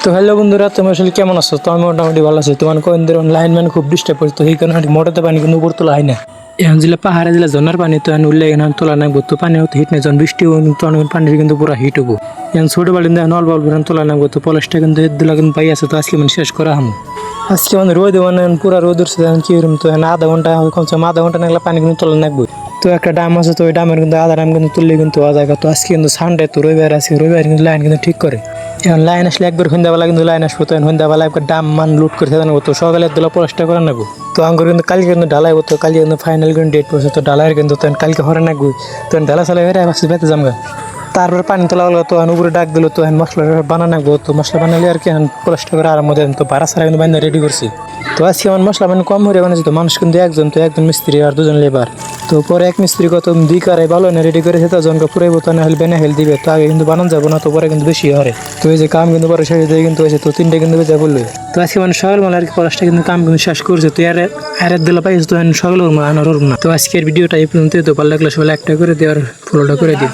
তো হ্যালো বন্ধুরা, তুমি আসলে কেমন আছো? তো আমি মোটামুটি ভালো আছি। তোমার কোন ধরনের লাইনম্যান খুব ডিস্টার্ব করতো, এই কারণে মোটাতে পানি কিন্তু উপর তোলা হয় না। এখন দিলে পাহাড়ে দিলে ঝর্নার পানি তো উঠলে এখানে তোলা নাকবো, তো পানি হতো হিট নেই। যখন বৃষ্টি পানির কিন্তু পুরো হিট হবো। এখন ছোট বাড়ি অল্প অল্প তোলা নাকবো, তো পলাশটা কিন্তু দিলা কিন্তু পাই আছে। তো আজকে মানে শেষ করা হামো। আজকে মানে রোদ মানে পুরা রোদ উঠছে, কি করুম? তো আধা ঘন্টা কমছে, আধা ঘন্টা নাগলে পানি কিন্তু তোলা নাকবো। তো একটা ডাম আছে, তো ওই ডামের কিন্তু আধা ডাম কিন্তু তুললে কিন্তু হওয়া যায়। তো আজকে কিন্তু সানডে, তো রবিবার আছে, রবিবার কিন্তু লাইন কিন্তু ঠিক করে। এখন লাইন আসলে একবার সন্ধ্যাবেলা কিন্তু লাইন আসবো, তো সন্ধ্যাবেলা একবার ডাম মান লুট করে থাকবো। তো সকালে দিলা পলাশটা করে নেবো। তো আঙ্গুর কিন্তু কালকে কিন্তু ঢালাই হতো, কালকে কিন্তু ফাইনাল কিন্তু ডেট পড়ছে। তো ঢালাইয়ের কিন্তু তখন কালকে হরে নাকবো, তখন ঢালা চালাই হয়ে আসছি বেতে জামগা। তারপরে পানি তোলা হলো, তো উপরে ডাক দিল, তো মশলা বানানো নাকবো। তো মশলা বানালে আর কি পলাশটা করে আরাম দেন। তো ভাড়া ছাড়া কিন্তু বান্ধা রেডি করছি। তো আজকে আমার মশলা মানে কম হয়ে বানাচ্ছি। তো মানুষ কিন্তু একজন মিস্ত্রি আর দুজন লেবার। তো পরে এক মিস্ত্রি কত দুই কারাই ভালো না রেডি করেছে, তো জনকে পুরাইবো, তো না হলে বেনে হেল দিবে। তো আগে কিন্তু বানান যাবো না, তো পরে কিন্তু বেশি হরে। তো এই যে কাম কিন্তু পরে শেষ দিয়ে কিন্তু হয়েছে, তো তিনটে কিন্তু বেজা বললো। তো আজকে মানে সকালবেলা আর কি পলাশটা কিন্তু কাম কিন্তু শেষ করছে। তো আর দিলা পাইছে, তো সকাল আনার না। তো আজকের ভিডিওটা এই পর্যন্ত। তো ভালো লাগলে সবাই একটা করে দিয়ে আর ফলোটা করে দিই।